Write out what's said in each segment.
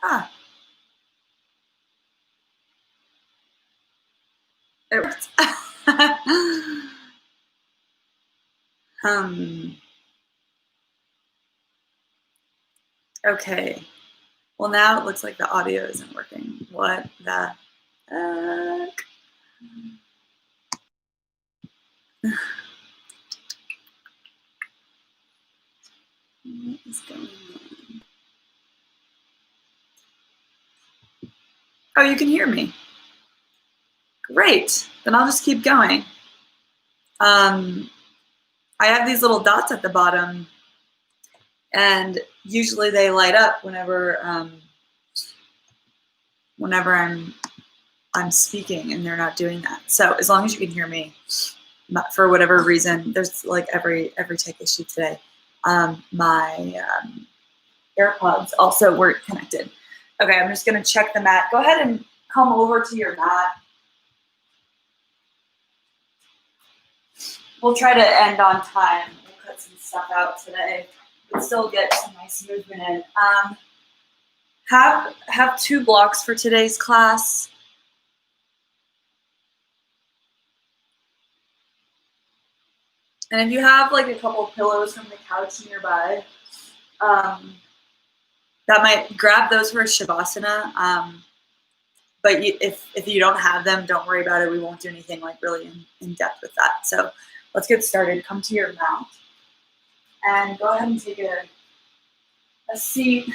Ah, it worked. um, okay. Well, now it looks like the audio isn't working. What the heck? What is going on? Oh, you can hear me. Great. Then I'll just keep going. I have these little dots at the bottom, and usually they light up whenever I'm speaking, and they're not doing that. So as long as you can hear me, for whatever reason, there's like every tech issue today. My AirPods also weren't connected. Okay, I'm just gonna check the mat. Go ahead and come over to your mat. We'll try to end on time. We'll cut some stuff out today, but still get some nice movement in. Have 2 blocks for today's class. And if you have like a couple of pillows from the couch nearby, that might grab those for a shavasana. But if you don't have them, don't worry about it. We won't do anything like really in depth with that. So let's get started. Come to your mat and go ahead and take a seat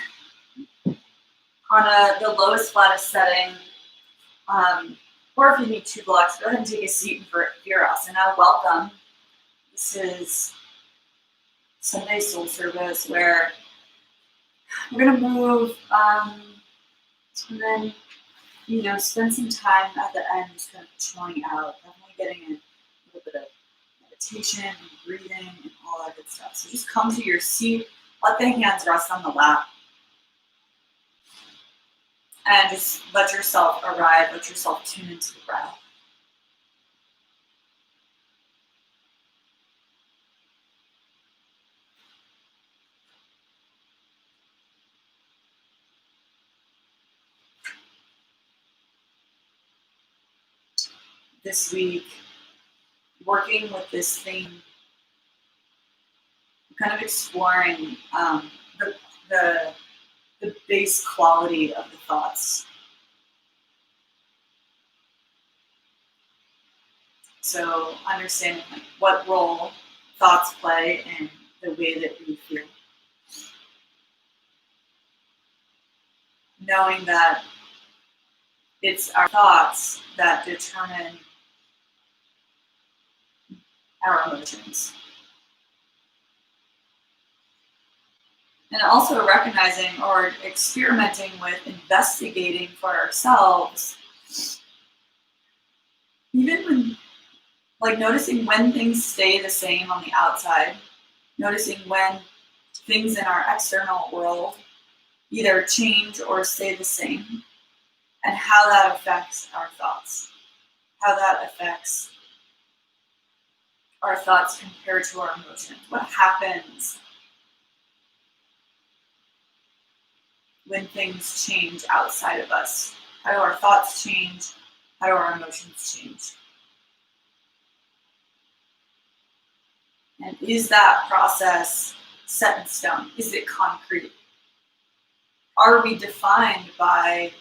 on the lowest, flattest setting. Or if you need 2 blocks, go ahead and take a seat for Virasana. Welcome. This is Sunday Soul Service where we're going to move and then, spend some time at the end just kind of chilling out, definitely getting in a little bit of meditation and breathing and all that good stuff. So just come to your seat, let the hands rest on the lap, and just let yourself arrive, let yourself tune into the breath. This week, working with this theme, kind of exploring the base quality of the thoughts. So understanding what role thoughts play in the way that we feel. Knowing that it's our thoughts that determine our emotions. And also recognizing or experimenting with investigating for ourselves, even when, noticing when things stay the same on the outside, noticing when things in our external world either change or stay the same, and how that affects our thoughts, how that affects our thoughts compared to our emotions. What happens when things change outside of us? How do our thoughts change? How do our emotions change? And is that process set in stone? Is it concrete? Are we defined by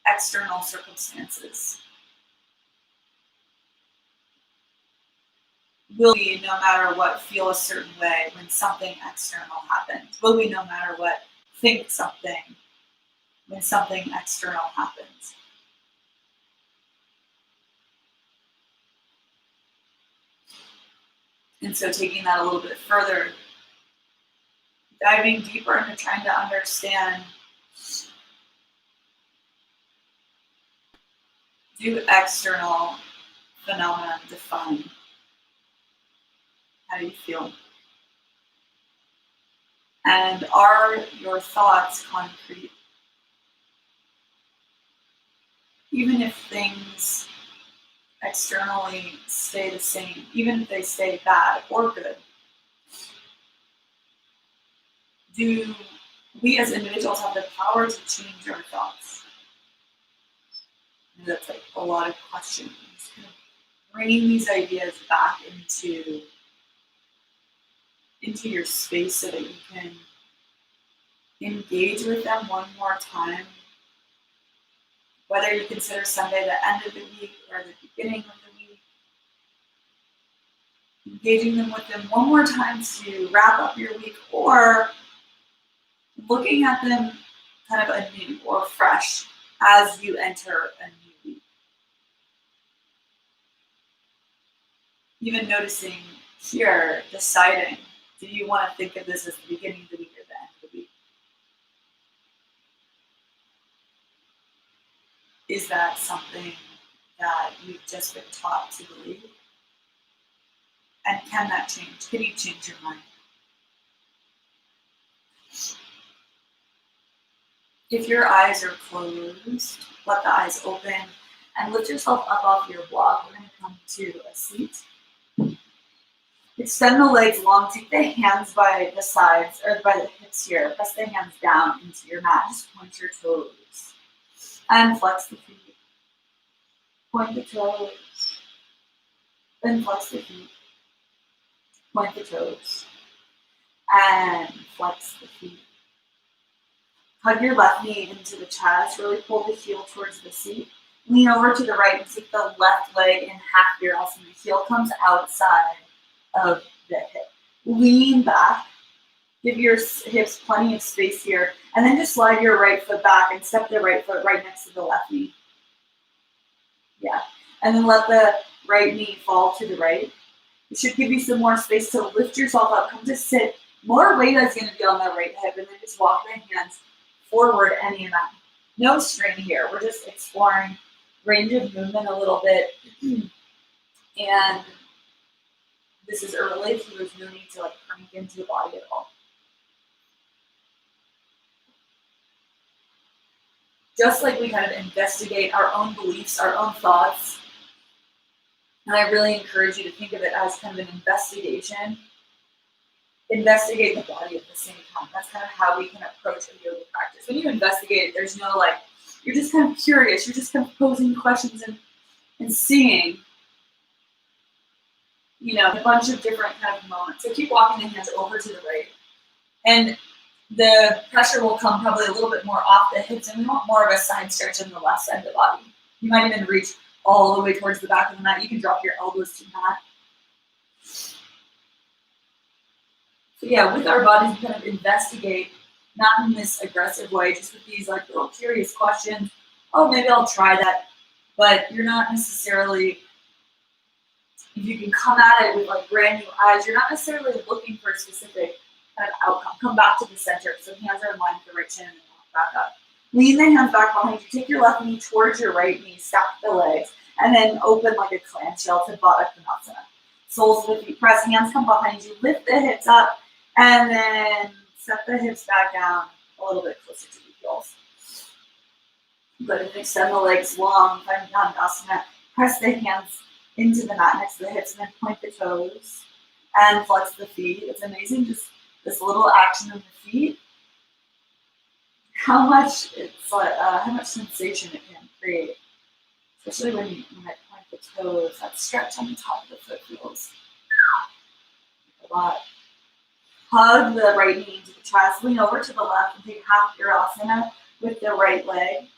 external circumstances? Will we, no matter what, feel a certain way when something external happens? Will we, no matter what, think something when something external happens? And so taking that a little bit further, diving deeper into trying to understand, do external phenomena define how you feel? And are your thoughts concrete? Even if things externally stay the same, even if they stay bad or good, do we as individuals have the power to change our thoughts. And that's like a lot of questions. Kind of bringing these ideas back into your space so that you can engage with them one more time. Whether you consider Sunday the end of the week or the beginning of the week, engaging them with them one more time to wrap up your week, or looking at them kind of anew or fresh as you enter a new week. Even noticing here, deciding, do you want to think of this as the beginning of the week or the end of the week? Is that something that you've just been taught to believe? And can that change? Can you change your mind? If your eyes are closed, let the eyes open and lift yourself up off your block. We're going to come to a seat. Extend the legs long. Take the hands by the sides or by the hips here. Press the hands down into your mat. Just point your toes and flex the feet. Point the toes. Then flex the feet. Point the toes. And flex the feet. Hug your left knee into the chest. Really pull the heel towards the seat. Lean over to the right and take the left leg in half virasana. The heel comes outside of the hip. Lean back. Give your hips plenty of space here. And then just slide your right foot back and step the right foot right next to the left knee. Yeah. And then let the right knee fall to the right. It should give you some more space to lift yourself up. Come to sit. More weight is going to be on the right hip. And then just walk the hands forward any amount. No strain here. We're just exploring range of movement a little bit. And this is early, so there's no need to like crank into the body at all. Just like we kind of investigate our own beliefs, our own thoughts. And I really encourage you to think of it as kind of an investigation. Investigate the body at the same time. That's kind of how we can approach a yoga practice. When you investigate it, there's no like, you're just kind of curious. You're just kind of posing questions and seeing, you know, a bunch of different kind of moments. So keep walking the hands over to the right. And the pressure will come probably a little bit more off the hips, and we want more of a side stretch on the left side of the body. You might even reach all the way towards the back of the mat. You can drop your elbows to the mat. So yeah, with our bodies, we kind of investigate, not in this aggressive way, just with these like little curious questions. Oh, maybe I'll try that. But you're not necessarily, if you can come at it with like brand new eyes, you're not necessarily looking for a specific kind of outcome. Come back to the center. So hands are in line with the right chin and then walk back up. Lean the hands back behind you. Take your left knee towards your right knee. Stack the legs. And then open like a clamshell to Baddha Konasana. Soles of the feet press. Hands come behind you. Lift the hips up. And then set the hips back down a little bit closer to the heels. Good. And extend the legs long. Find Dandasana. Press the hands into the mat next to the hips. And then point the toes. And flex the feet. It's amazing just this little action of the feet, how much sensation it can create, especially when I point the toes. That stretch on the top of the foot feels a lot. Hug the right knee into the chest. Lean over to the left and take half virasana with the right leg.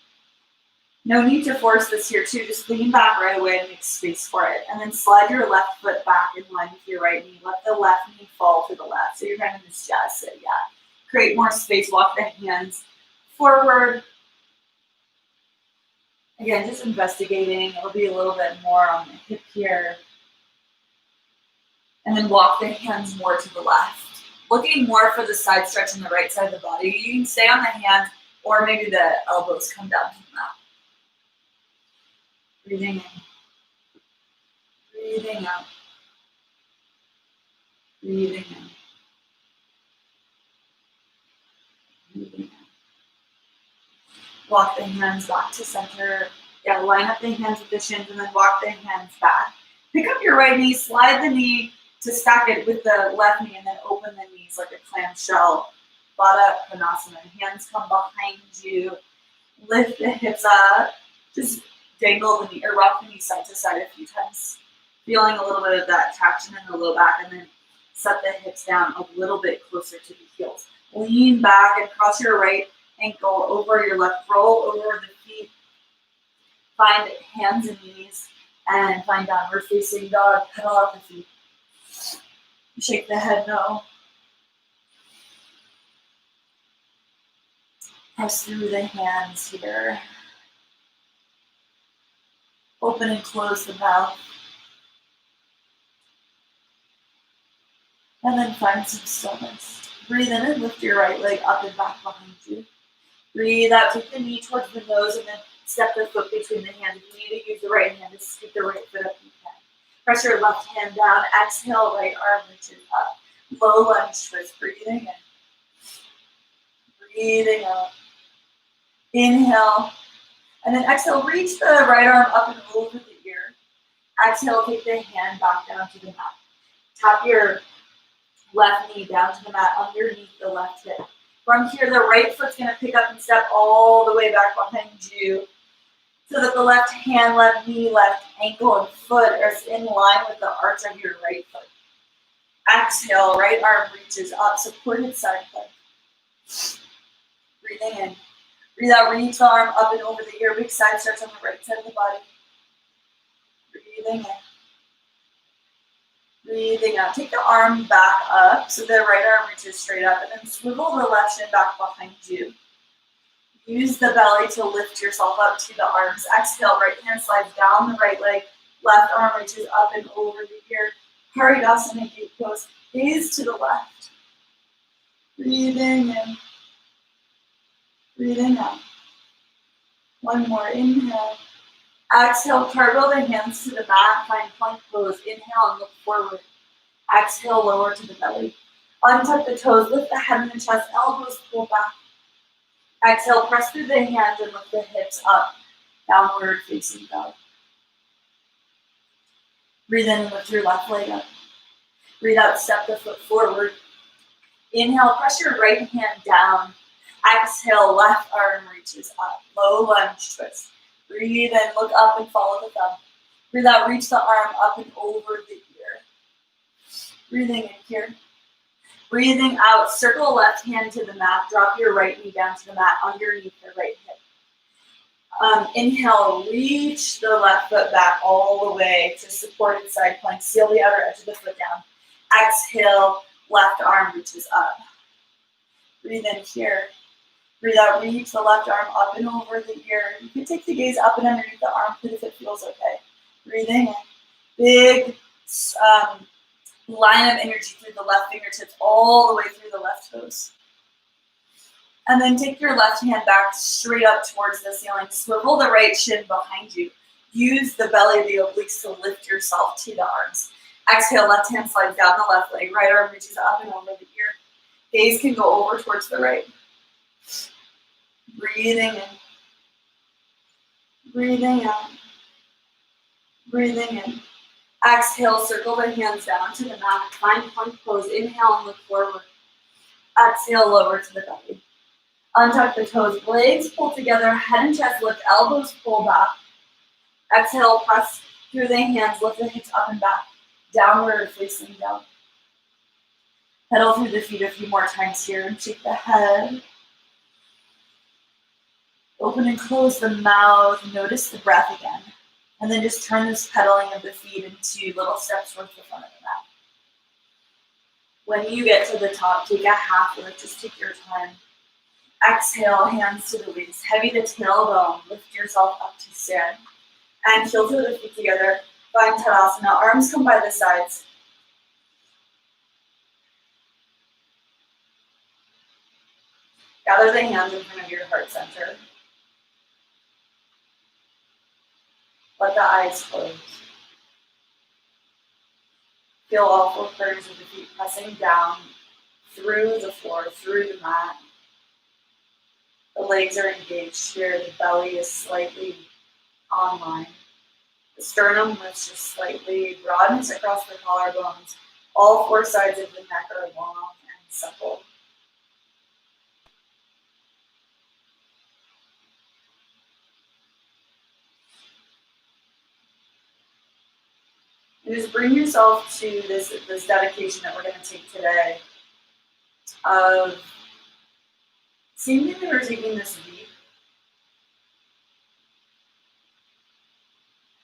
No need to force this here too. Just lean back right away and make space for it. And then slide your left foot back in line with your right knee. Let the left knee fall to the left. So you're kind of in this jazz sit, yeah. Create more space. Walk the hands forward. Again, just investigating. It'll be a little bit more on the hip here. And then walk the hands more to the left. Looking more for the side stretch on the right side of the body. You can stay on the hands or maybe the elbows come down to the mat. Breathing in. Breathing out. Breathing in. Breathing in. Walk the hands back to center. Yeah, line up the hands with the shins and then walk the hands back. Pick up your right knee, slide the knee to stack it with the left knee and then open the knees like a clamshell Baddha Konasana. Hands come behind you. Lift the hips up. Just dangle the knee or rock the knee side to side a few times. Feeling a little bit of that traction in the low back, and then set the hips down a little bit closer to the heels. Lean back and cross your right ankle over your left. Roll over the feet. Find hands and knees and find downward facing dog. Pedal out the feet. Shake the head no. Press through the hands here. Open and close the mouth. And then find some stillness. Breathe in and lift your right leg up and back behind you. Breathe out, take the knee towards the nose and then step the foot between the hands. If you need to use the right hand to scoop the right foot up, you can. Press your left hand down. Exhale, right arm reaches up. Low lunge twist. Breathing in. Breathing out. Inhale. And then exhale, reach the right arm up and over the ear. Exhale, take the hand back down to the mat. Tap your left knee down to the mat underneath the left hip. From here, the right foot's going to pick up and step all the way back behind you so that the left hand, left knee, left ankle, and foot are in line with the arch of your right foot. Exhale, right arm reaches up, supported side plank. Breathing in. Breathe out, reach the arm up and over the ear. Big side stretch on the right side of the body. Breathing in. Breathing out. Take the arm back up so the right arm reaches straight up, and then swivel the left shin back behind you. Use the belly to lift yourself up to the arms. Exhale, right hand slides down the right leg. Left arm reaches up and over the ear. Haridasana gate pose. Gaze to the left. Breathing in. Breathing out. One more. Inhale. Exhale, cartwheel the hands to the mat. Find plank pose. Inhale and look forward. Exhale, lower to the belly. Untuck the toes. Lift the head and the chest. Elbows pull back. Exhale, press through the hands and lift the hips up. Downward facing dog. Breathe in and lift your left leg up. Breathe out, step the foot forward. Inhale, press your right hand down. Exhale, left arm reaches up. Low lunge twist. Breathe in, look up and follow the thumb. Breathe out, reach the arm up and over the ear. Breathing in here. Breathing out, circle left hand to the mat. Drop your right knee down to the mat underneath the right hip. Inhale, reach the left foot back all the way to supported side plank. Seal the outer edge of the foot down. Exhale, left arm reaches up. Breathe in here. Breathe out, reach the left arm up and over the ear. You can take the gaze up and underneath the armpit if it feels okay. Breathing in. Big line of energy through the left fingertips all the way through the left toes. And then take your left hand back straight up towards the ceiling. Swivel the right shin behind you. Use the belly of the obliques to lift yourself to the arms. Exhale, left hand slides down the left leg. Right arm reaches up and over the ear. Gaze can go over towards the right. Breathing in. Breathing out. Breathing in. Exhale, circle the hands down to the mat. Find plank pose. Inhale and look forward. Exhale, lower to the belly. Untuck the toes. Legs pull together. Head and chest lift. Elbows pull back. Exhale, press through the hands. Lift the hips up and back. Downward facing dog. Pedal through the feet a few more times here and shake the head. Open and close the mouth. Notice the breath again. And then just turn this pedaling of the feet into little steps towards the front of the mat. When you get to the top, take a half lift. Just take your time. Exhale, hands to the wings. Heavy the tailbone. Lift yourself up to stand. And heel toe the feet together. Find Tadasana. Arms come by the sides. Gather the hands in front of your heart center. Let the eyes close. Feel all four corners of the feet pressing down through the floor, through the mat. The legs are engaged here. The belly is slightly online. The sternum lifts just slightly, broadens across the collarbones. All four sides of the neck are long and supple. And just bring yourself to this dedication that we're going to take today of same thing that we're taking this week.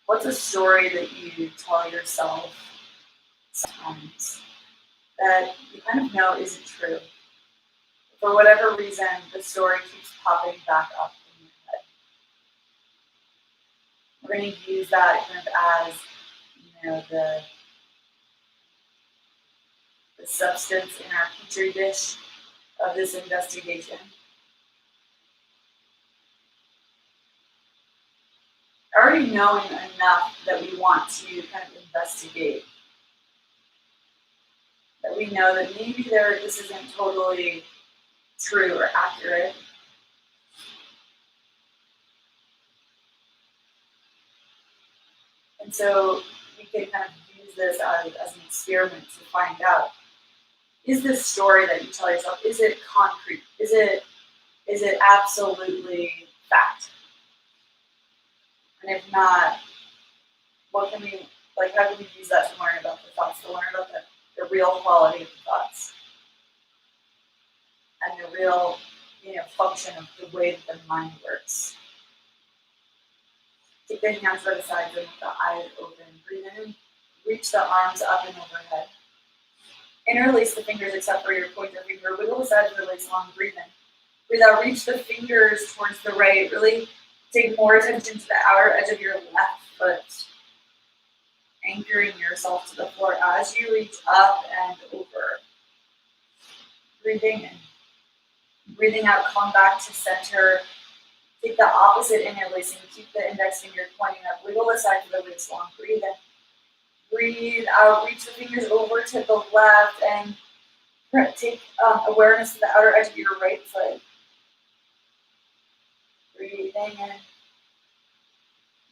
What's a story that you tell yourself sometimes that you kind of know isn't true? For whatever reason, the story keeps popping back up in your head. We're going to use that kind of as, the substance in our petri dish of this investigation. Already knowing enough that we want to kind of investigate. That we know that maybe this isn't totally true or accurate. And so we can kind of use this as an experiment to find out, is this story that you tell yourself, is it concrete? Is it absolutely fact? And if not, what can we, how can we use that to learn about the thoughts, to learn about the real quality of the thoughts? And the real, function of the way that the mind works. Take the hands by the sides and with the eyes open. Breathe in, reach the arms up and overhead. Interlace the fingers except for your pointer finger. Wiggle the sides of the legs long. Breathe in. Breathe out, reach the fingers towards the right. Really take more attention to the outer edge of your left foot. Anchoring yourself to the floor as you reach up and over. Breathing in. Breathing out, come back to center. Take the opposite interlacing. Keep the index finger pointing up. Wiggle the side of the waist long. Breathe in. Breathe out. Reach the fingers over to the left and take awareness to the outer edge of your right foot. Breathing in.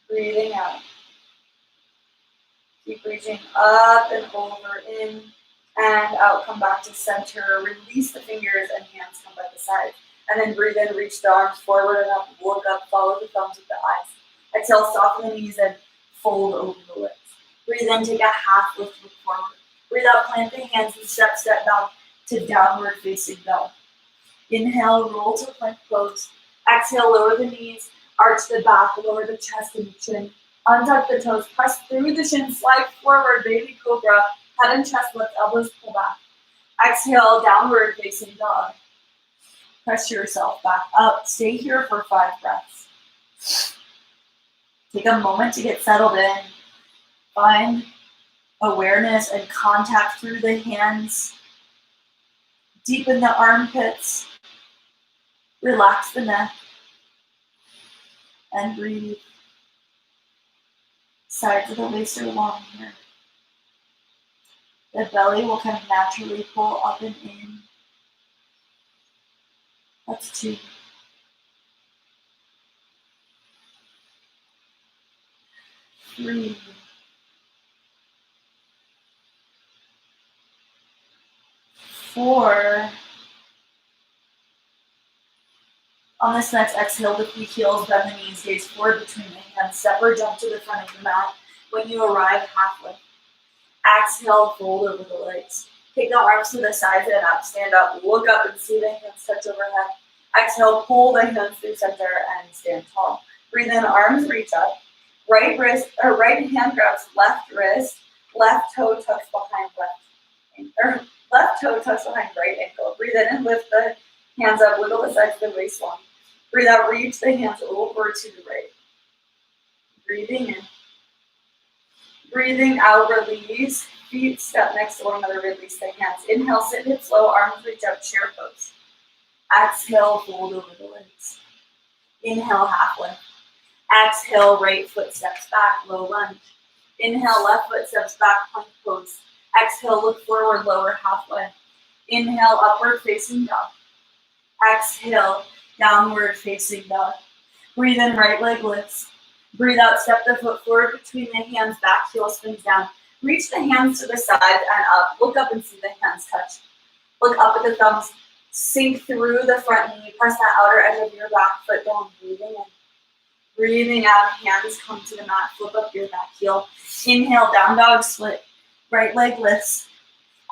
Breathing out. Keep reaching up and over, in and out. Come back to center. Release the fingers and hands come by the sides. And then breathe in, reach the arms forward and up, look up, follow the thumbs with the eyes. Exhale, soften the knees and fold over the lips. Breathe in, take a half lift, look forward. Breathe out, plant the hands and step back to downward facing dog. Inhale, roll to plank pose. Exhale, lower the knees, arch the back, lower the chest and the chin. Untuck the toes, press through the shin, slide forward, baby cobra. Head and chest lift, elbows pull back. Exhale, downward facing dog. Press yourself back up. Stay here for 5 breaths. Take a moment to get settled in. Find awareness and contact through the hands. Deepen the armpits. Relax the neck. And breathe. Sides of the waist are long here. The belly will kind of naturally pull up and in. That's 2. 3. 4. On this next exhale, lift the heels, bend the knees, gaze forward between the hands, step or jump to the front of the mat when you arrive halfway. Exhale, fold over the legs. Take the arms to the sides and up, stand up, look up and see the hands touch overhead. Exhale, pull the hands through center and stand tall. Breathe in, arms reach up. Right hand grabs left wrist, left toe tucks behind left toe tucks behind right ankle. Breathe in and lift the hands up, wiggle the sides of the waist long. Breathe out, reach the hands over to the right. Breathing in. Breathing out, release. Feet step next to one another, release the hands. Inhale, sit hips low, arms reach up, chair pose. Exhale, fold over the legs. Inhale, half lift. Exhale, right foot steps back, low lunge. Inhale, left foot steps back, plank pose. Exhale, look forward, lower half lift. Inhale, upward facing dog. Exhale, downward facing dog. Breathe in, right leg lifts. Breathe out, step the foot forward between the hands, back heel spins down. Reach the hands to the side and up. Look up and see the hands touch. Look up at the thumbs. Sink through the front knee. Press that outer edge of your back foot down. Breathing in. Breathing out, hands come to the mat, flip up your back heel. Inhale, down dog split. Right leg lifts.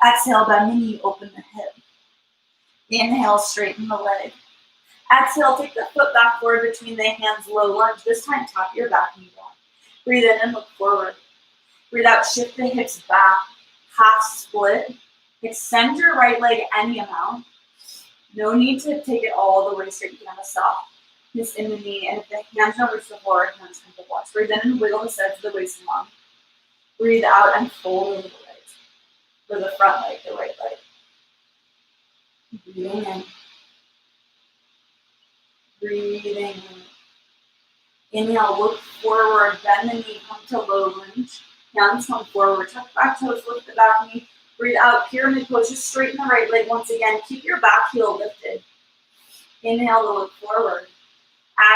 Exhale, bend the knee, open the hip. Inhale, straighten the leg. Exhale, take the foot back forward between the hands, low lunge. This time, tap your back knee down. Breathe in and look forward. Breathe out, shift the hips back, half split. Extend your right leg any amount. No need to take it all the way straight. You can have a softness in the knee. And if the hands don't reach the floor, hands come to blocks. Breathe in and wiggle the sides of the waist along. Breathe out and fold over the legs. For the front leg, the right leg. Breathing in. Breathing in. Inhale, look forward, bend the knee, come to low lunge. Hands come forward, tuck back toes, lift the back knee. Breathe out, pyramid pose, just straighten the right leg once again. Keep your back heel lifted. Inhale to look forward.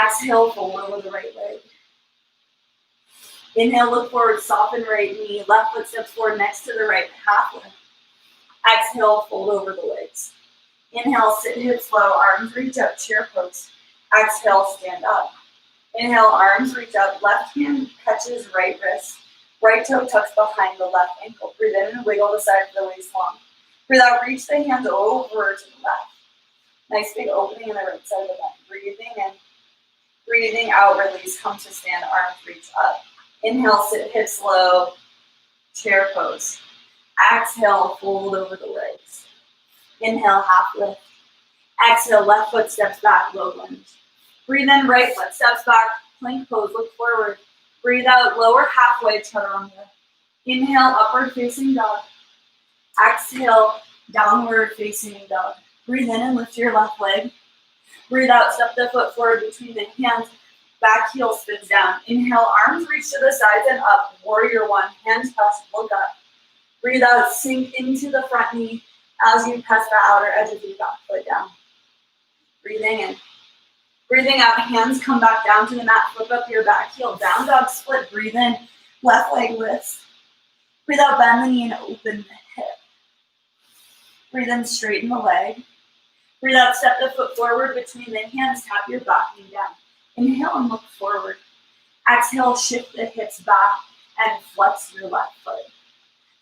Exhale, fold over the right leg. Inhale, look forward, soften right knee. Left foot steps forward next to the right, half lift. Exhale, fold over the legs. Inhale, sit hips low, arms reach up, chair pose. Exhale, stand up. Inhale, arms reach up, left hand catches right wrist. Right toe tucks behind the left ankle. Breathe in and wiggle the side of the waist long. Breathe out, reach the hands over to the left. Nice big opening in the right side of the back. Breathing in. Breathing out, release, come to stand, arms reach up. Inhale, sit hips low, chair pose. Exhale, fold over the legs. Inhale, half lift. Exhale, left foot steps back, low lunge. Breathe in, right foot steps back, plank pose, look forward. Breathe out, lower halfway, chaturanga. Inhale, upward facing dog. Exhale, downward facing dog. Breathe in and lift your left leg. Breathe out, step the foot forward between the hands. Back heel spins down. Inhale, arms reach to the sides and up. Warrior one, hands press, look up. Breathe out, sink into the front knee as you press the outer edge of your back foot down. Breathing in. Breathing out, hands come back down to the mat, flip up your back heel, down dog split, breathe in, left leg lifts. Breathe out, bend the knee and open the hip. Breathe in, straighten the leg. Breathe out, step the foot forward between the hands, tap your back knee down. Inhale and look forward. Exhale, shift the hips back and flex your left foot.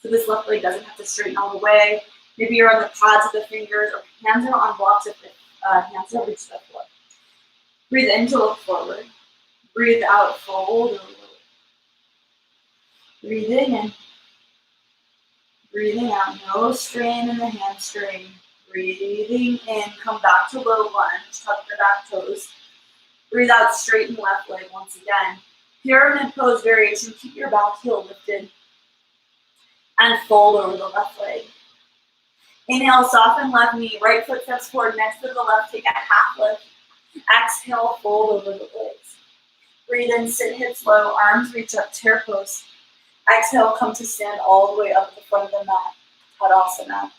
So this left leg doesn't have to straighten all the way. Maybe you're on the pads of the fingers or hands are on blocks if the hands don't reach the floor. Breathe in to look forward. Breathe out, fold over. Breathing in. Breathing out, no strain in the hamstring. Breathing in, come back to low lunge, tuck the back toes. Breathe out, straighten left leg once again. Pyramid pose variation, keep your back heel lifted. And fold over the left leg. Inhale, soften left knee, right foot steps forward next to the left, take a half lift. Exhale, fold over the legs. Breathe in, sit hips low, arms reach up, chair pose. Exhale, come to stand all the way up the front of the mat, Tadasana.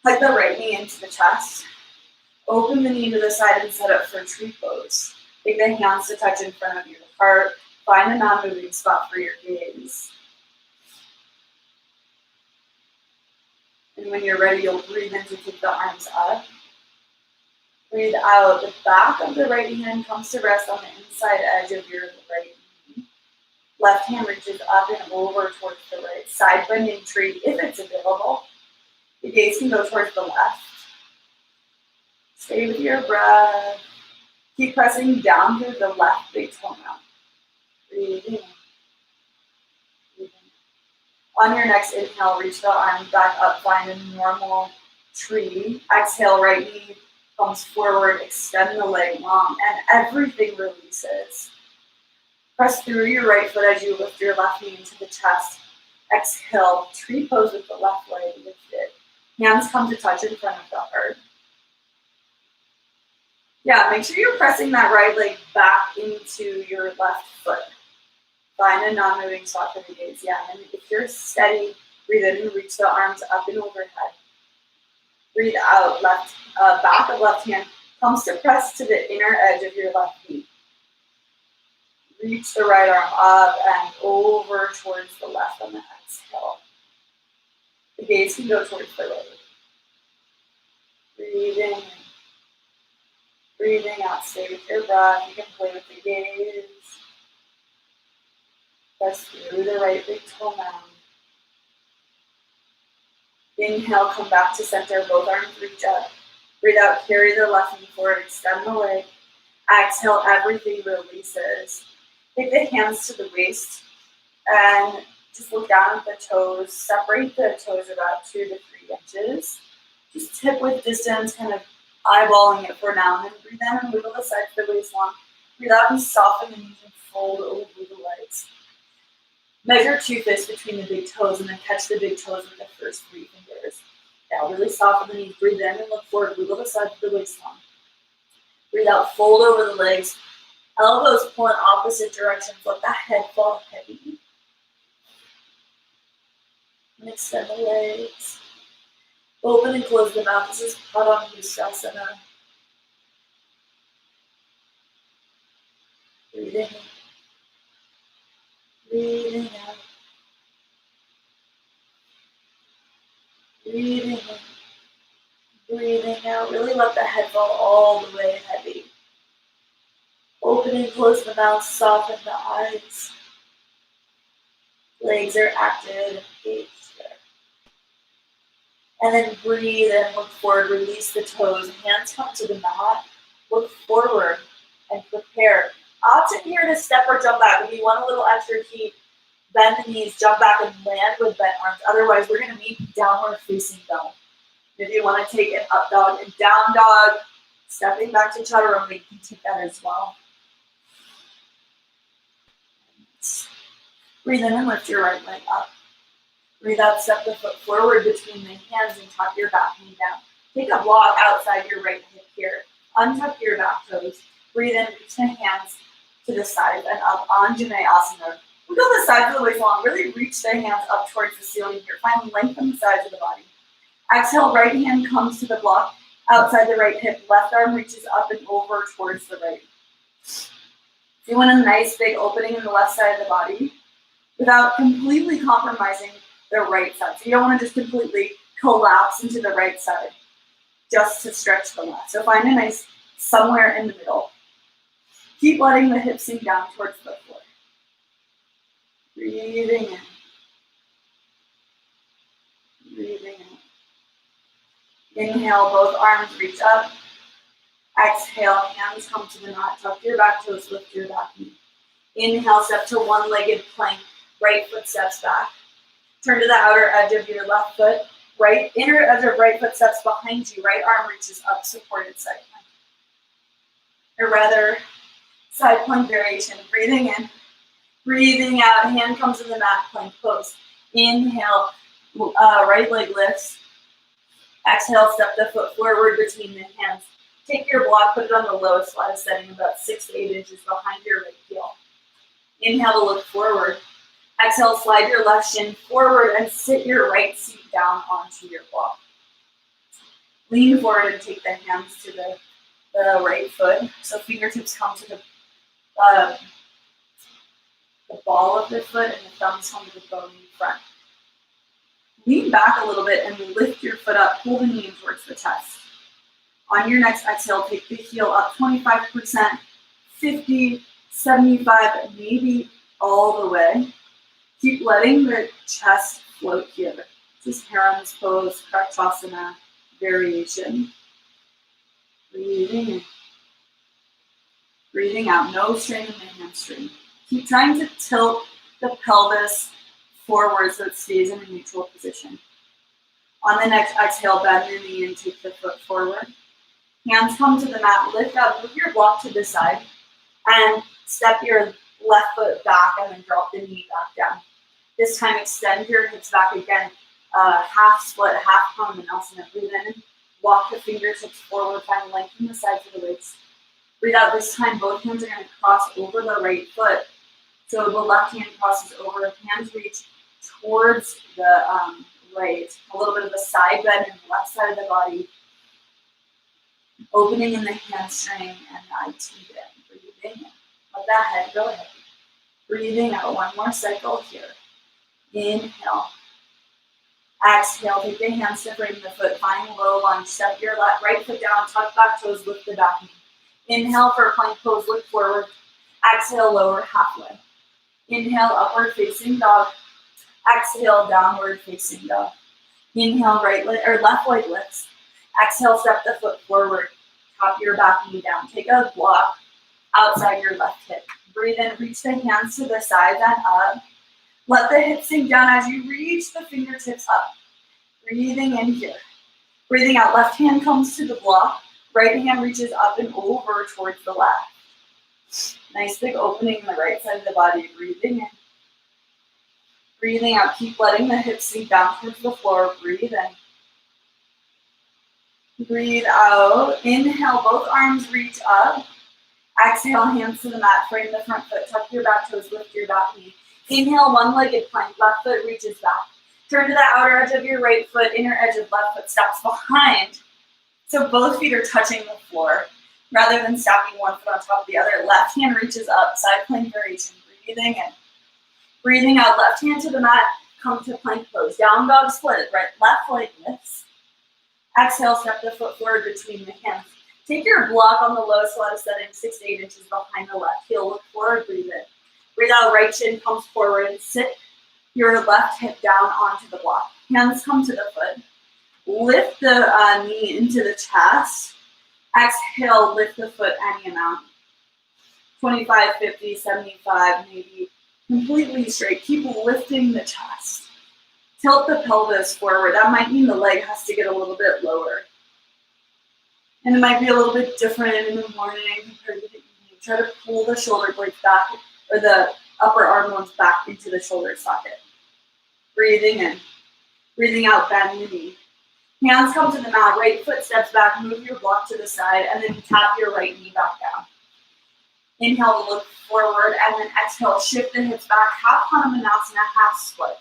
Hug the right knee into the chest. Open the knee to the side and set up for tree pose. Take the hands to touch in front of your heart. Find a non-moving spot for your gaze. And when you're ready, you'll breathe in to take the arms up. Breathe out. The back of the right hand comes to rest on the inside edge of your right knee. Left hand reaches up and over towards the right. Side bending tree, if it's available. The gaze can go towards the left. Stay with your breath. Keep pressing down through the left big toe now. Breathing in. Breathing in. On your next inhale, reach the arms back up. Find a normal tree. Exhale, right knee comes forward, extend the leg long, and everything releases. Press through your right foot as you lift your left knee into the chest. Exhale, tree pose with the left leg lifted. Hands come to touch in front of the heart. Yeah, make sure you're pressing that right leg back into your left foot. Find a non-moving spot for the gaze. Yeah, and if you're steady, breathe in and reach the arms up and overhead. Breathe out, left, back of left hand comes to press to the inner edge of your left knee. Reach the right arm up and over towards the left on the exhale. The gaze can go towards the right. Breathe in. Breathing out, stay with your breath. You can play with the gaze. Press through the right big toe mound. Inhale, come back to center, both arms reach up. Breathe out, carry the left knee forward, extend the leg. Exhale, everything releases. Take the hands to the waist and just look down at the toes. Separate the toes about 2 to 3 inches. Just hip width distance, kind of eyeballing it for now. And then breathe in and wiggle the sides of the waist long. Breathe out and soften the knees and fold over the legs. Measure 2 fists between the big toes and then catch the big toes with the first 3 fingers. Now really soften the knees. Breathe in and look forward. Wiggle the sides of the waist long. Breathe out, fold over the legs. Elbows pull in opposite directions. Let the head fall heavy. And extend the legs. Open and close the mouth. This is Padangusthasana. Breathing in. Breathing out. Breathing in. Breathing out. Really let the head fall all the way heavy. Open and close the mouth. Soften the eyes. Legs are active. Engaged there. And then breathe and look forward. Release the toes. Hands come to the mat. Look forward and prepare. Option here to step or jump back. If you want a little extra heat, bend the knees, jump back and land with bent arms. Otherwise, we're going to meet downward facing dog. If you want to take an up dog and down dog, stepping back to chaturanga, you can take that as well. Breathe in and lift your right leg up. Breathe out, step the foot forward between the hands and tuck your back knee down. Take a block outside your right hip here. Untuck your back toes. Breathe in, reach the hands to the side and up. Anjaneyasana. Wiggle the sides of the waist long. Really reach the hands up towards the ceiling here. Find length on the sides of the body. Exhale, right hand comes to the block outside the right hip. Left arm reaches up and over towards the right. You want a nice big opening in the left side of the body without completely compromising the right side. So you don't want to just completely collapse into the right side just to stretch the left. So find a nice somewhere in the middle. Keep letting the hips sink down towards the floor. Breathing in. Breathing out. Inhale, both arms reach up. Exhale, hands come to the mat. Tuck your back toes, lift your back knee. Inhale, step to one-legged plank. Right foot steps back. Turn to the outer edge of your left foot. Right inner edge of right foot steps behind you. Right arm reaches up, supported side plank. Or rather, side plank variation. Breathing in. Breathing out. Hand comes to the mat, plank pose. Inhale, right leg lifts. Exhale, step the foot forward between the hands. Take your block, put it on the lowest lat setting, about 6 to 8 inches behind your right heel. Inhale to look forward. Exhale, slide your left shin forward and sit your right seat down onto your block. Lean forward and take the hands to the right foot. So fingertips come to the ball of the foot and the thumbs come to the bone in front. Lean back a little bit and lift your foot up, pull the knee in towards the chest. On your next exhale, take the heel up 25%, 50, 75, maybe all the way. Keep letting the chest float here. This is Haram's pose, Prakshasana variation. Breathing in. Breathing out, no strain in the hamstring. Keep trying to tilt the pelvis forward so it stays in a neutral position. On the next exhale, bend the knee and take the foot forward. Hands come to the mat, lift up, move your block to the side, and step your left foot back and then drop the knee back down. This time extend your hips back again, half split, half Padangusthasana. Breathe in, walk the fingertips forward, find length in the sides of the waist. Breathe out, this time both hands are going to cross over the right foot. So the left hand crosses over, hands reach towards the right. A little bit of a side bend in the left side of the body. Opening in the hamstring and IT bend. Breathing in. Let that head go ahead. Breathing out. One more cycle here. Inhale. Exhale. Take the hands to frame the foot. Find low lunge. Step your right foot down. Tuck back toes. Lift the back knee. Inhale for plank pose, look forward. Exhale, lower halfway. Inhale, upward facing dog. Exhale, downward facing dog. Inhale, right leg or left leg lifts. Exhale, step the foot forward. Top your back knee down. Take a block outside your left hip. Breathe in, reach the hands to the sides and up. Let the hips sink down as you reach the fingertips up. Breathing in here. Breathing out, left hand comes to the block. Right hand reaches up and over towards the left. Nice big opening in the right side of the body. Breathing in. Breathing out, keep letting the hips sink down towards the floor. Breathe in. Breathe out. Inhale, both arms reach up. Exhale, hands to the mat. Frame the front foot. Tuck your back toes. Lift your back knee. Inhale, one-legged plank. Left foot reaches back. Turn to the outer edge of your right foot. Inner edge of left foot steps behind. So both feet are touching the floor. Rather than stacking one foot on top of the other, left hand reaches up. Side plank variation. Breathing in. Breathing out. Left hand to the mat. Come to plank pose. Down dog split. Right, left leg lifts. Exhale, step the foot forward between the hands. Take your block on the lowest lat setting, 6 to 8 inches behind the left heel. Look forward, breathe in. Breathe out, right shin comes forward. Sit your left hip down onto the block. Hands come to the foot. Lift the knee into the chest. Exhale, lift the foot any amount. 25, 50, 75, maybe completely straight. Keep lifting the chest. Tilt the pelvis forward. That might mean the leg has to get a little bit lower. And it might be a little bit different in the morning compared to the evening. Try to pull the shoulder blades back, or the upper arm bones back into the shoulder socket. Breathing in. Breathing out, bend the knee. Hands come to the mat, right foot steps back, move your block to the side, and then tap your right knee back down. Inhale to look forward, and then exhale, shift the hips back, half Hanumanasana, half split.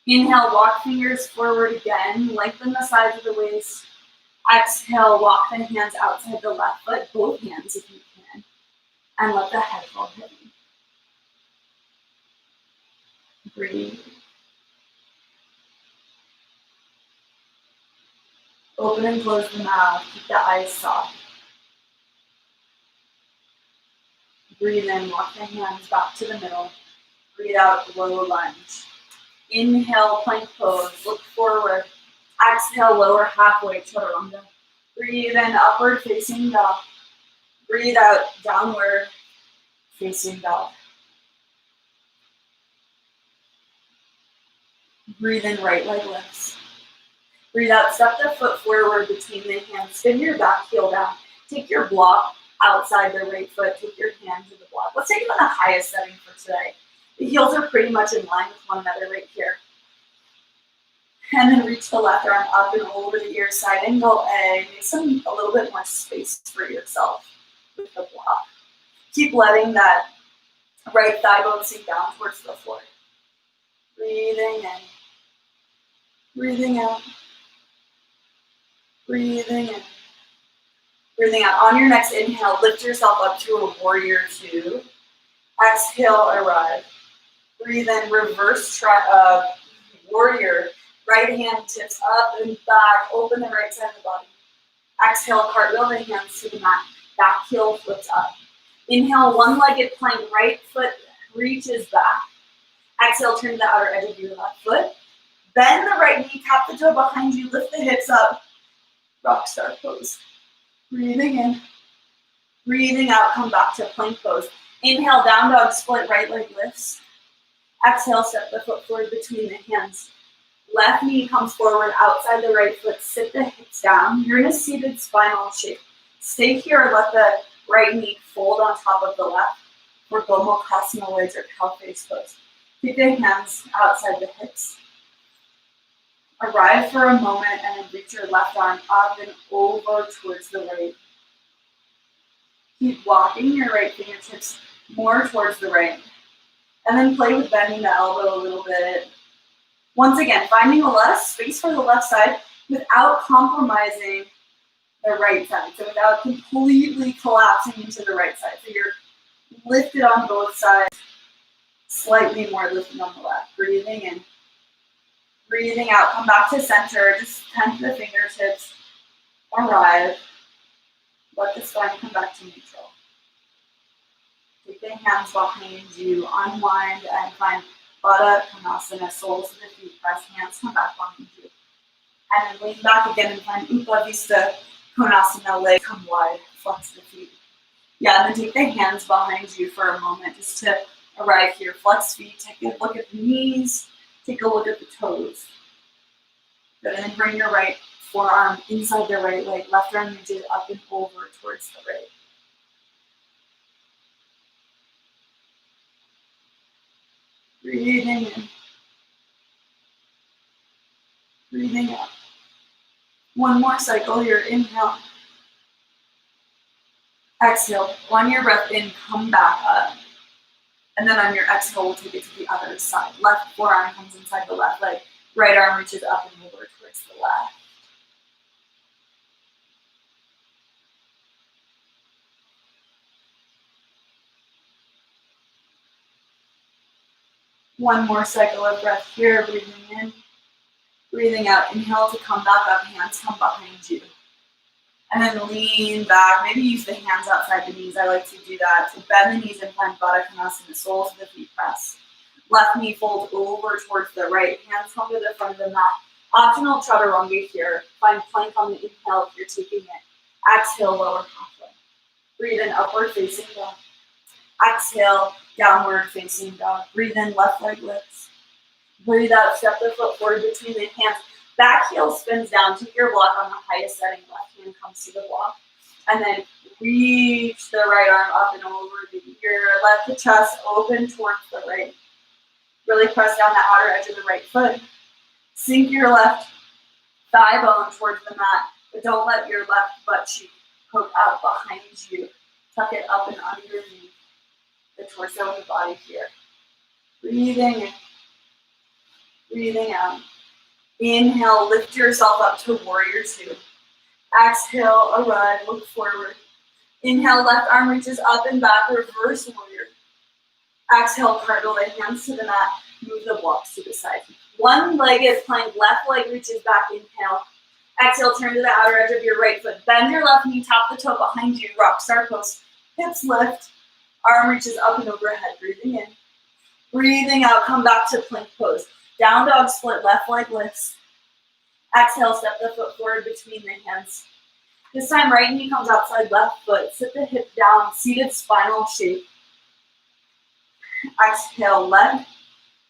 Inhale, walk fingers forward again, lengthen the sides of the waist. Exhale, walk the hands outside the left foot, both hands if you can, and let the head fall hidden. Breathe. Open and close the mouth, keep the eyes soft. Breathe in, walk the hands back to the middle. Breathe out, low lunge. Inhale, plank pose, look forward. Exhale, lower halfway, chaturanga. Breathe in, upward facing dog. Breathe out, downward facing dog. Breathe in, right leg lifts. Breathe out, step the foot forward between the hands. Spin your back heel down. Take your block outside the right foot. Take your hand to the block. Let's take it on the highest setting for today. The heels are pretty much in line with one another right here. And then reach the left arm up and over the ear, side angle A. Make a little bit more space for yourself with the block. Keep letting that right thigh bone sink down towards the floor. Breathing in. Breathing out. Breathing in. Breathing out. On your next inhale, lift yourself up to a warrior two. Exhale, arrive. Breathe in, reverse warrior. Right hand tips up and back. Open the right side of the body. Exhale, cartwheel the hands to the mat. Back heel flips up. Inhale, one-legged plank. Right foot reaches back. Exhale, turn to the outer edge of your left foot. Bend the right knee, tap the toe behind you, lift the hips up. Rock star pose. Breathing in. Breathing out, come back to plank pose. Inhale, down dog split, right leg lifts. Exhale, step the foot forward between the hands. Left knee comes forward outside the right foot. Sit the hips down. You're in a seated spinal shape. Stay here, let the right knee fold on top of the left for Gomukhasana legs or cow face pose. Keep the hands outside the hips. Arrive for a moment and then reach your left arm up and over towards the right. Keep walking your right fingertips more towards the right. And then play with bending the elbow a little bit. Once again, finding a lot of space for the left side without compromising the right side. So without completely collapsing into the right side. So you're lifted on both sides, slightly more lifted on the left. Breathing in. Breathing out. Come back to center. Just tense the fingertips. Arrive. Let the spine come back to neutral. Take the hands behind you, unwind and find Baddha Konasana, soles of the feet press, hands come back behind you. And then lean back again and find Upavista Konasana, legs come wide, flex the feet. Yeah, and then take the hands behind you for a moment just to arrive here. Flex feet, take a look at the knees, take a look at the toes. Good, and then bring your right forearm inside the right leg, left arm reaches up and over towards the right. Breathing in. Breathing out. One more cycle here, inhale. Exhale, on your breath in, come back up. And then on your exhale, we'll take it to the other side. Left forearm comes inside the left leg. Right arm reaches up and over towards the left. One more cycle of breath here, breathing in. Breathing out, inhale to come back up, hands come behind you. And then lean back, maybe use the hands outside the knees. I like to do that. So bend the knees and find Baddha Konasana, the soles of the feet press. Left knee folds over towards the right, hands come to the front of the mat. Optional chaturanga here. Find plank on the inhale if you're taking it. Exhale, lower halfway. Breathe in, upward facing dog. Exhale, downward facing dog. Breathe in, left leg lifts. Breathe out, step the foot forward between the hands. Back heel spins down, take your block on the highest setting, left hand comes to the block. And then reach the right arm up and over the ear. Let the chest open towards the right. Really press down the outer edge of the right foot. Sink your left thigh bone towards the mat, but don't let your left butt cheek poke out behind you. Tuck it up and underneath the torso of the body here. Breathing in. Breathing out. Inhale, lift yourself up to warrior two. Exhale, arrive, look forward. Inhale, left arm reaches up and back, reverse warrior. Exhale, cartwheel the hands to the mat, move the blocks to the side. One leg is plank, left leg reaches back, inhale. Exhale, turn to the outer edge of your right foot. Bend your left knee, tap the toe behind you, rock star pose. Hips lift, arm reaches up and overhead, breathing in. Breathing out, come back to plank pose. Down dog split, left leg lifts. Exhale, step the foot forward between the hands. This time, right knee comes outside left foot. Sit the hip down, seated spinal shape. Exhale, let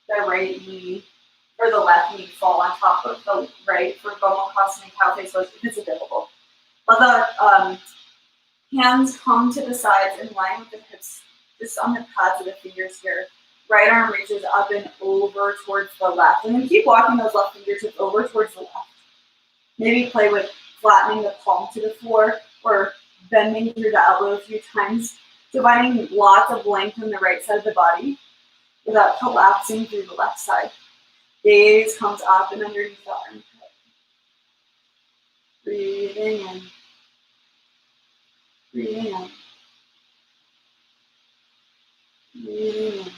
the right knee or the left knee fall on top of the right for Gomukhasana cow face pose if it's available. Let the hands come to the sides in line with the hips, just on the pads of the fingers here. Right arm reaches up and over towards the left. And then keep walking those left fingertips over towards the left. Maybe play with flattening the palm to the floor or bending through the elbow a few times. So finding lots of length in the right side of the body without collapsing through the left side. Gaze comes up and underneath the armpit. Breathing in. Breathing out. Breathing in.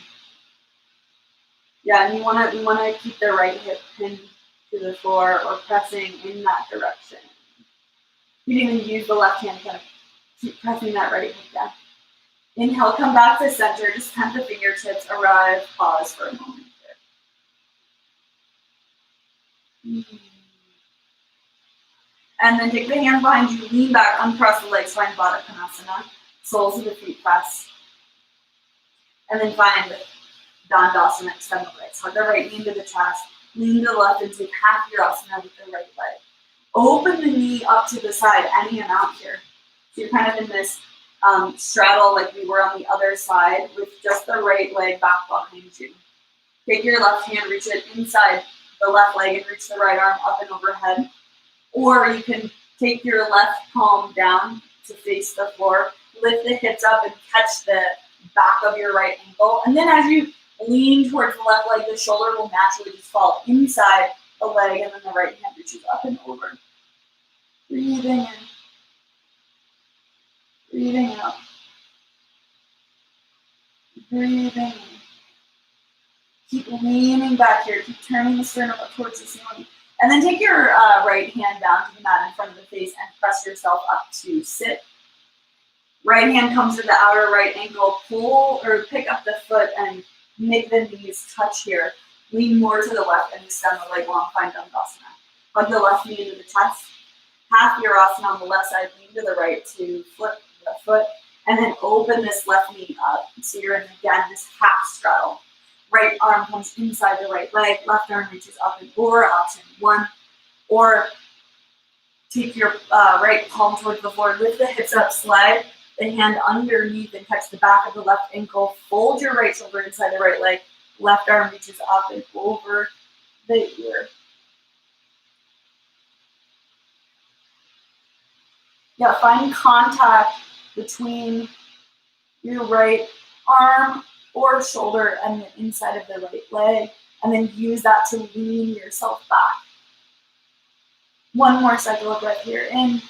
Yeah, and you wanna keep the right hip pinned to the floor or pressing in that direction. You can even use the left hand to kind of keep pressing that right hip down. Inhale, come back to center. Just tap the fingertips, arrive, pause for a moment here. And then take the hand behind you, lean back, uncross the legs, find Baddha Konasana. Soles of the feet press. And then find Dandasana, extend the legs. Hug the right knee into the chest. Lean to the left and take half your asana with the right leg. Open the knee up to the side, any amount here. So you're kind of in this straddle like we were on the other side with just the right leg back behind you. Take your left hand, reach it inside the left leg and reach the right arm up and overhead. Or you can take your left palm down to face the floor, lift the hips up and catch the back of your right ankle. And then as you lean towards the left leg, the shoulder will naturally just fall inside the leg and then the right hand reaches up and over. Breathing in. Breathing out. Breathing in. Keep leaning back here. Keep turning the sternum up towards the ceiling. And then take your right hand down to the mat in front of the face and press yourself up to sit Right hand comes to the outer right ankle. Pull or pick up the foot and make the knees touch here. Lean more to the left and extend the leg long, find Dandasana. Hug the left knee into the chest. Half Virasana on the left side, lean to the right to flip the foot, and then open this left knee up. So you're in, again, this half straddle. Right arm comes inside the right leg, left arm reaches up and over, option one. Or take your right palm towards the floor, lift the hips up, slide the hand underneath and touch the back of the left ankle. Fold your right shoulder inside the right leg. Left arm reaches up and over the ear. Yeah, find contact between your right arm or shoulder and the inside of the right leg, and then use that to lean yourself back. One more cycle of breath here. In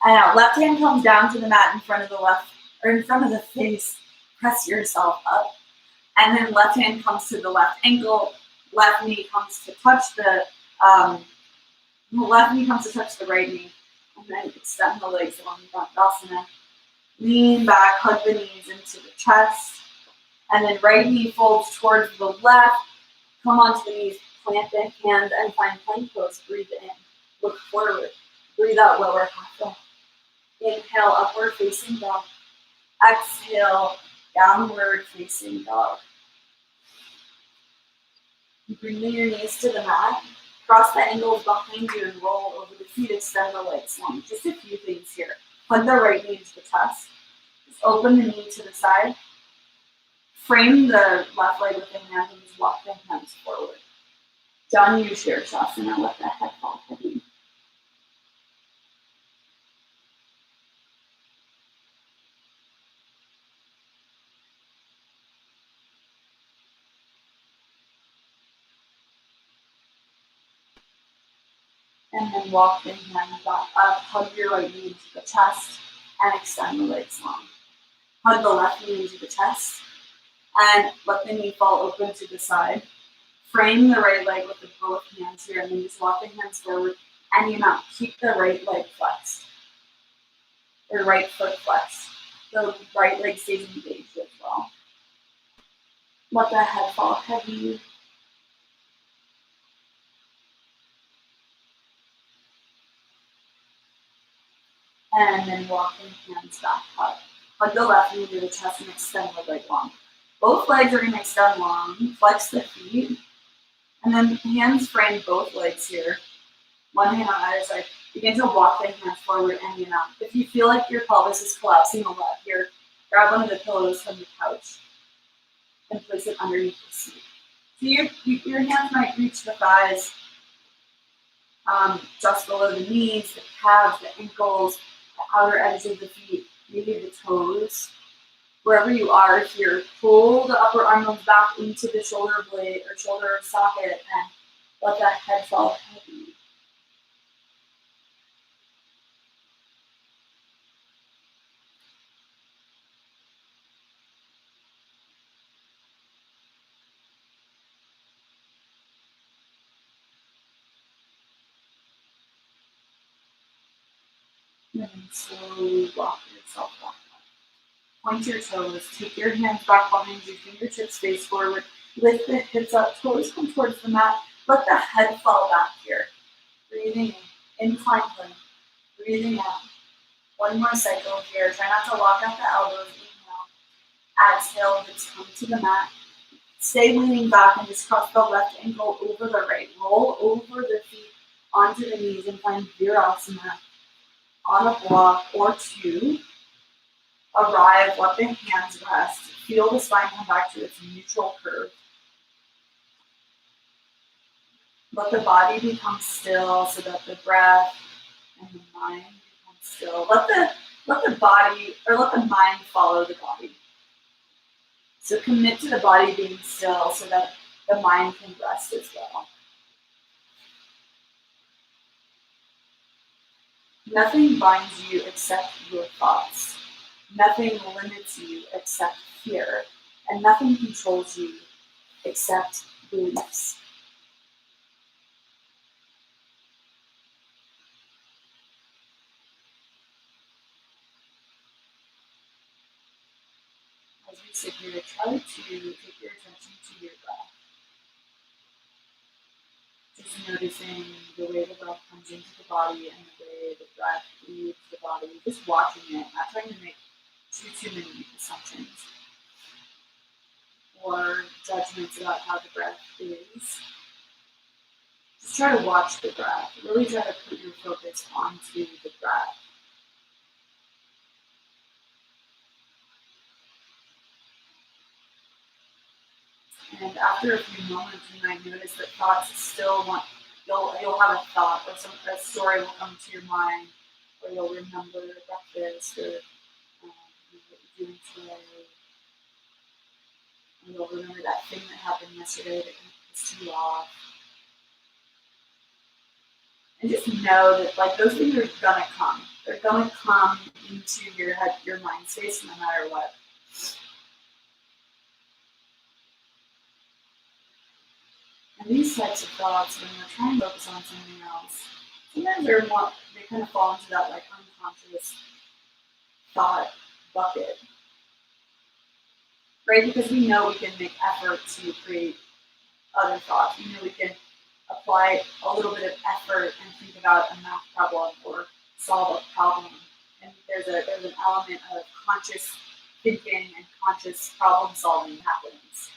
and out. Left hand comes down to the mat in front of the left, or in front of the face. Press yourself up. And then left hand comes to the left ankle. Left knee comes to touch the right knee. And then extend the legs along Dandasana. Lean back, hug the knees into the chest. And then right knee folds towards the left. Come onto the knees, plant the hand, and find plank pose. Breathe in. Look forward. Breathe out, lower half dog. Inhale, upward facing dog. Exhale, downward facing dog. Bring your knees to the mat. Cross the ankles behind you and roll over the feet. Extend the legs long. Just a few things here. Hug the right knee into the chest. Just open the knee to the side. Frame the left leg with the hand and just walk the hands forward. Down you Shirshasana, let the head fall heavy. And then walk the hands back up. Hug your right knee into the chest and extend the legs long. Hug the left knee into the chest and let the knee fall open to the side. Frame the right leg with both hands here and then just walk the hands forward any amount. Keep the right leg flexed, or right foot flexed. The right leg stays engaged as well. Let the head fall heavy. And then walk the hands back up. Hug the left knee to the chest and extend the leg long. Both legs are going to extend long. Flex the feet. And then hands frame both legs here. One hand on either side. Begin to walk the hands forward any amount. If you feel like your pelvis is collapsing a lot here, grab one of the pillows from the couch and place it underneath the seat. So your hands might reach the thighs, just below the knees, the calves, the ankles, the outer edges of the feet, maybe the toes. Wherever you are here, pull the upper arm bones back into the shoulder blade or shoulder socket and let that head fall heavy. And then slowly walk yourself back up. Point your toes, take your hands back behind you, fingertips face forward, lift the hips up, toes come towards the mat, let the head fall back here. Breathing in, incline plane, breathing out. One more cycle here, try not to lock out the elbows, inhale. Exhale, hips come to the mat. Stay leaning back and just cross the left ankle over the right. Roll over the feet onto the knees and find Virasana on a block or two. Arrive, let the hands rest. Feel the spine come back to its neutral curve. Let the body become still so that the breath and the mind become still. Let the body or let the mind follow the body. So commit to the body being still so that the mind can rest as well. Nothing binds you except your thoughts. Nothing limits you except fear. And nothing controls you except beliefs. as we sit here, try to take your attention to your breath. Just noticing the way the breath comes into the body and the way the breath leaves the body. Just watching it, not trying to make too many assumptions or judgments about how the breath is. Just try to watch the breath. Really try to put your focus onto the breath. And after a few moments, you might notice that thoughts still you'll have a thought or a story will come to your mind, or you'll remember breakfast or what you're doing today. And you'll remember that thing that happened yesterday that pissed you off. And just know that like those things are gonna come. They're gonna come into your head, your mind space, no matter what. And these types of thoughts, when we're trying to focus on something else, sometimes they kind of fall into that like unconscious thought bucket, right? Because we know we can make effort to create other thoughts. We know we can apply a little bit of effort and think about a math problem or solve a problem. And there's an element of conscious thinking and conscious problem solving that happens.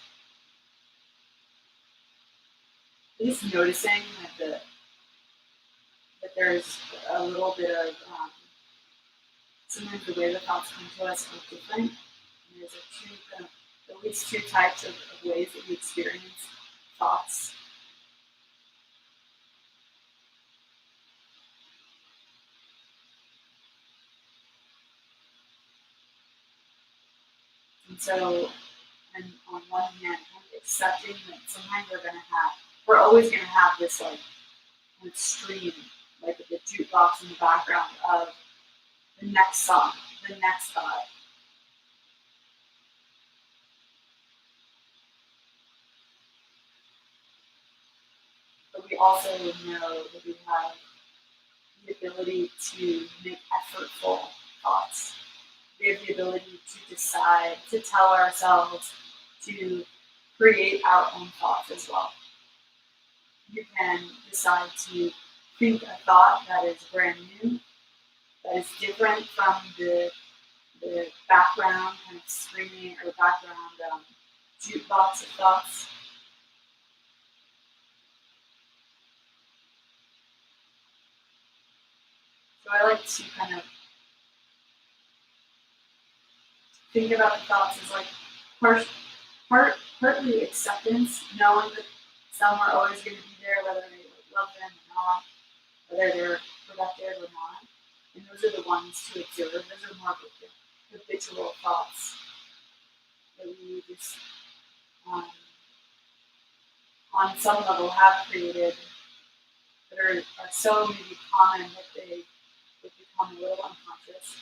Just noticing that there's a little bit of sometimes the way the thoughts come to us are different. And there's at least two types of ways that we experience thoughts. And so, and on one hand, kind of accepting that sometimes we're always gonna have this like an extreme, like the jukebox in the background of the next song, the next thought. But we also know that we have the ability to make effortful thoughts. We have the ability to decide, to tell ourselves to create our own thoughts as well. You can decide to think a thought that is brand new, that is different from the background kind of screaming or background jukebox of thoughts. So I like to kind of think about the thoughts as like partly acceptance, knowing that some are always going to be there, whether they love them or not, whether they're productive or not. And those are the ones to observe. Those are more habitual thoughts that we just, on some level, have created that are so maybe common that they become a little unconscious.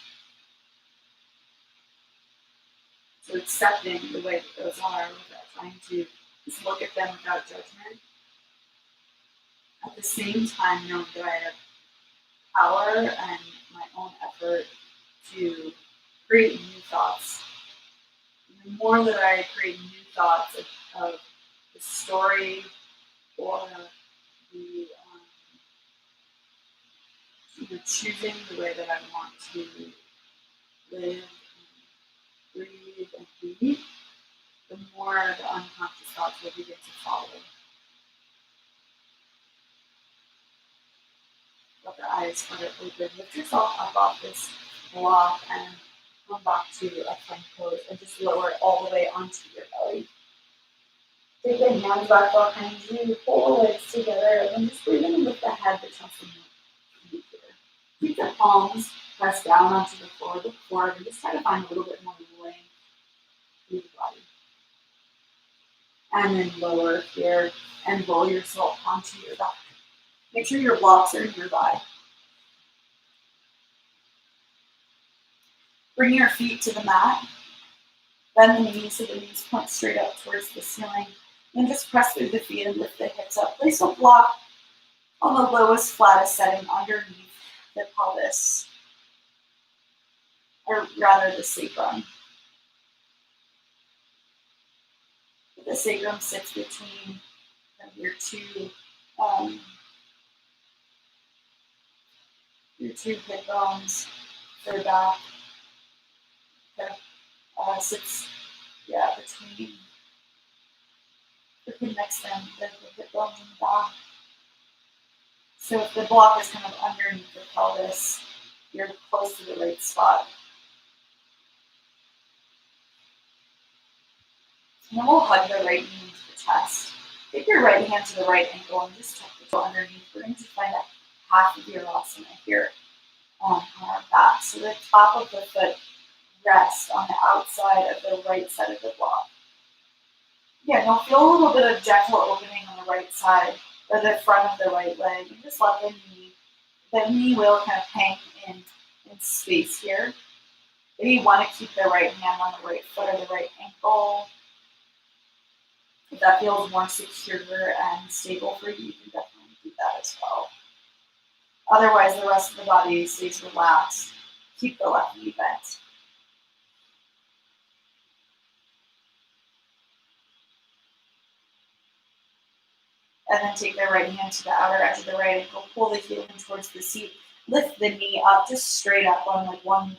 So accepting the way that those are without trying to just look at them without judgment. At the same time, knowing that I have power and my own effort to create new thoughts. And the more that I create new thoughts of the story or the choosing the way that I want to live and breathe and be, the more the unconscious thoughts will begin to follow. Let the eyes flutter open. Lift yourself up off this block and come back to a plank pose and just lower it all the way onto your belly. Take the hands back behind you, pull the legs together, and then just breathe in and lift the head, the chest, and the feet here. Keep the palms pressed down onto the floor, look forward, and just try to find a little bit more length through the body. And then lower here and roll yourself onto your back. Make sure your blocks are nearby. Bring your feet to the mat. Bend the knees so the knees point straight up towards the ceiling. Then just press through the feet and lift the hips up. Place a block on the lowest, flattest setting underneath the pelvis, or rather the sacrum. The sacrum sits between um, your two hip bones, third back. Okay. Sits, between the connects them, the hip bones in the back. So if the block is kind of underneath the pelvis, you're close to the right spot. And then we'll hug the right knee into the chest. Take your right hand to the right ankle and just tuck the toe underneath. We're going to find out half of virasana here on our back. So the top of the foot rests on the outside of the right side of the block. Yeah, you'll feel a little bit of gentle opening on the right side or the front of the right leg. You just let the knee will kind of hang in space here. Maybe you want to keep the right hand on the right foot or the right ankle. If that feels more secure and stable for you, you can definitely do that as well. Otherwise, the rest of the body stays relaxed. Keep the left knee bent. And then take the right hand to the outer edge of the right ankle. Pull the heel in towards the seat. Lift the knee up, just straight up on like one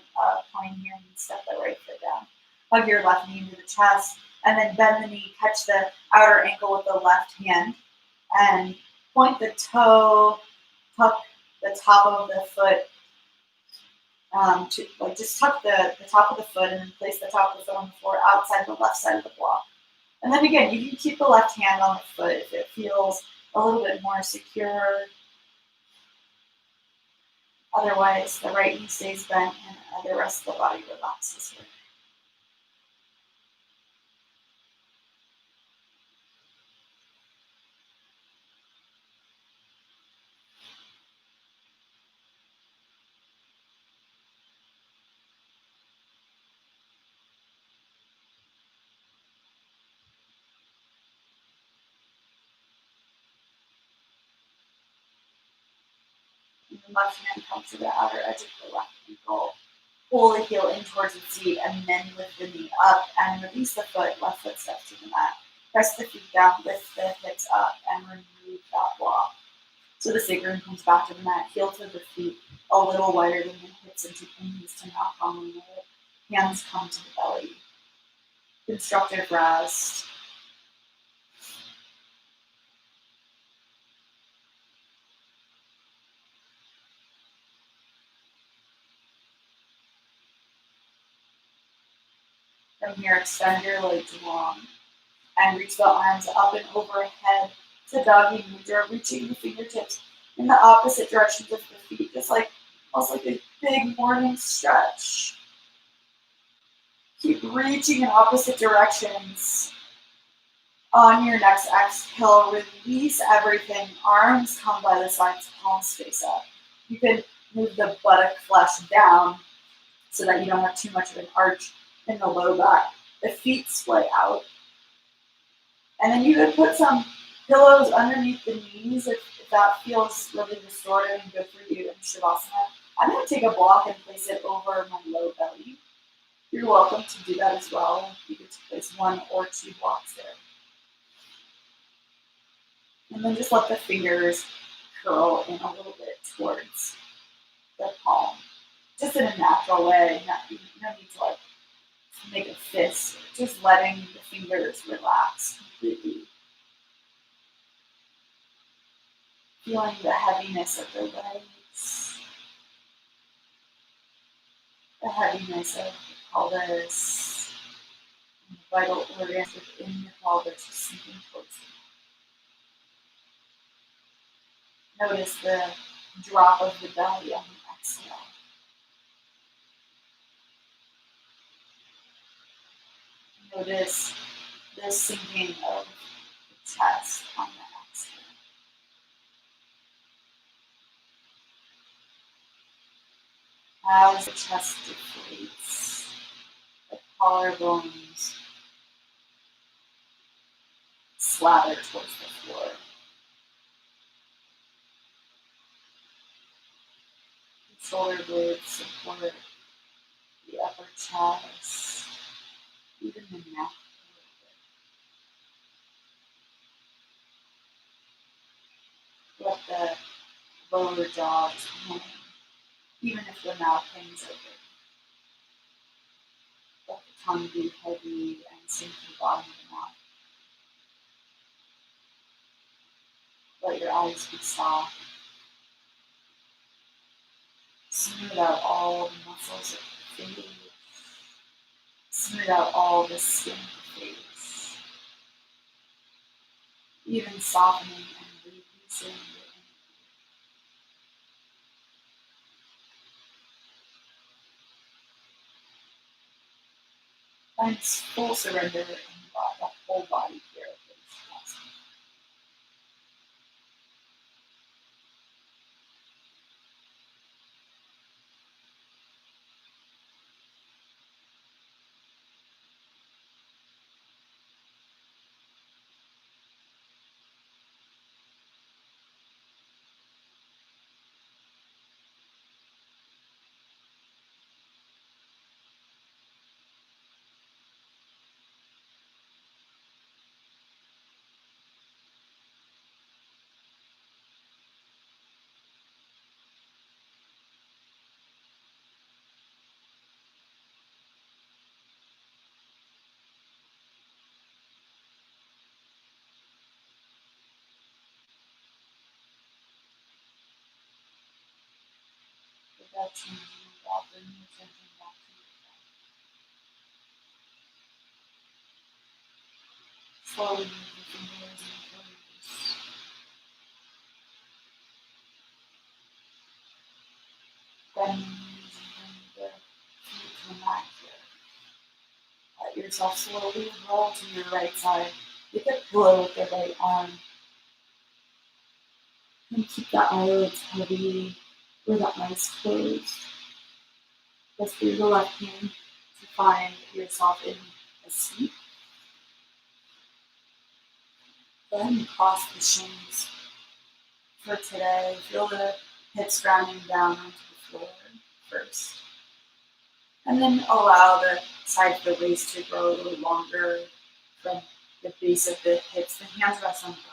plane here, and step the right foot down. Hug your left knee into the chest, and then bend the knee. Catch the outer ankle with the left hand, and point the toe. Tuck the top of the foot. Just tuck the top of the foot, and then place the top of the foot on the floor outside the left side of the block. And then again, you can keep the left hand on the foot if it feels a little bit more secure. Otherwise, the right knee stays bent and the rest of the body relaxes here. And the left hand comes to the outer edge of the left ankle. Pull the heel in towards the seat and then lift the knee up and release the foot. Left foot steps to the mat. Press the feet down, lift the hips up, and remove that block. So the sacrum comes back to the mat. Heel to the feet a little wider than the hips and take the knees to knock on the middle. Hands come to the belly. Constructive rest. From here, extend your legs long and reach the arms up and overhead to doggy mudra, reaching the fingertips in the opposite directions of the feet, just like almost like a big morning stretch. Keep reaching in opposite directions. On your next exhale, release everything. Arms come by the sides, palms face up. You can move the buttock flesh down so that you don't have too much of an arch in the low back. The feet splay out. And then you could put some pillows underneath the knees if that feels really restorative and good for you in Shavasana. I'm going to take a block and place it over my low belly. You're welcome to do that as well. You could place 1 or 2 blocks there. And then just let the fingers curl in a little bit towards the palm. Just in a natural way. You don't need to make a fist. Just letting the fingers relax completely. Feeling the heaviness of the legs. The heaviness of the pelvis. And the vital organs within the pelvis just sinking towards you. Notice the drop of the belly on the exhale. Notice the sinking of the chest on the exhale. As the chest deflates, the collarbones slather towards the floor. The shoulder blades support the upper chest, even the neck. lower jaw to home, even if the mouth hangs open. Let the tongue be heavy and sink to the bottom of the mouth. Let your eyes be soft. Smooth out all the muscles of the face. Smooth out all the skin of the face. Even softening and releasing your energy. Find full surrender in the whole body here. Without changing at all, bring your attention back to your breath. Slowly move your fingers and toes. Bend your knees and bring the feet to the mat here. Let yourself slowly roll to your right side. Make a pillow with the right arm. And keep the eyelids heavy or the eyes closed. Press through the left hand to find yourself in a seat. Go ahead and cross the shins for today. Feel the hips grounding down onto the floor first. And then allow the side of the waist to grow a little longer from the base of the hips. The hands rest on the lap.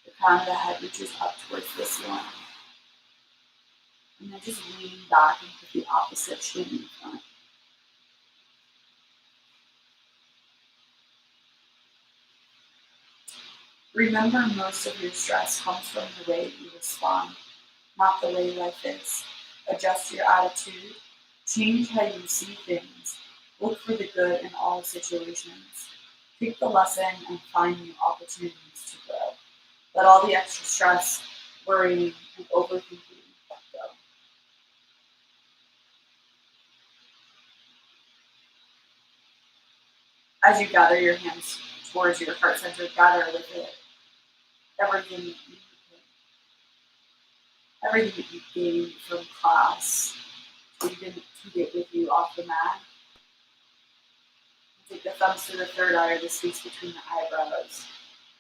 The crown of the head reaches up towards the ceiling. And then just lean back and put the opposite shin in front. Remember, most of your stress comes from the way you respond, not the way life is. Adjust your attitude. Change how you see things. Look for the good in all situations. Take the lesson and find new opportunities to grow. Let all the extra stress, worrying, and overthinking go. As you gather your hands towards your heart center, gather with it everything that you gained from class, so you didn't keep it with you off the mat. Take the thumbs to the third eye or the space between the eyebrows.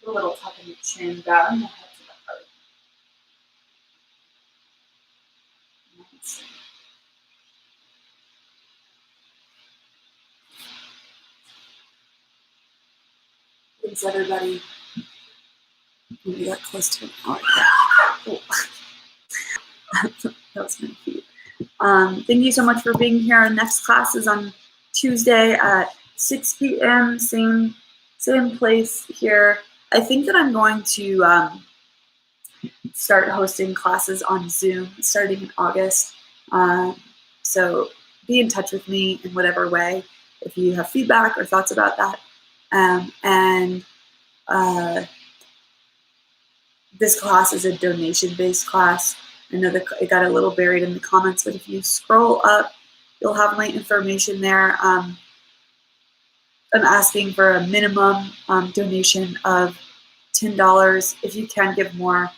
A little tuck in the chin, down the head to the heart. Nice. Thanks, everybody. We got close to an hour. Oh. That was my feet. Thank you so much for being here. Our next class is on Tuesday at 6 p.m. Same place here. I think that I'm going to start hosting classes on Zoom starting in August. So be in touch with me in whatever way if you have feedback or thoughts about that. This class is a donation-based class. I know that it got a little buried in the comments, but if you scroll up, you'll have my information there. I'm asking for a minimum donation of $10. If you can give more,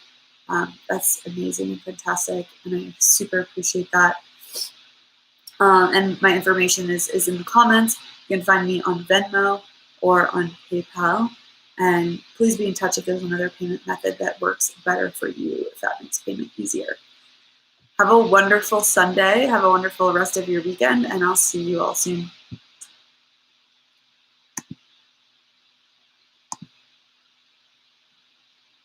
that's amazing and fantastic, and I super appreciate that. And my information is in the comments. You can find me on Venmo or on PayPal. And please be in touch if there's another payment method that works better for you, if that makes payment easier. Have a wonderful Sunday. Have a wonderful rest of your weekend, and I'll see you all soon.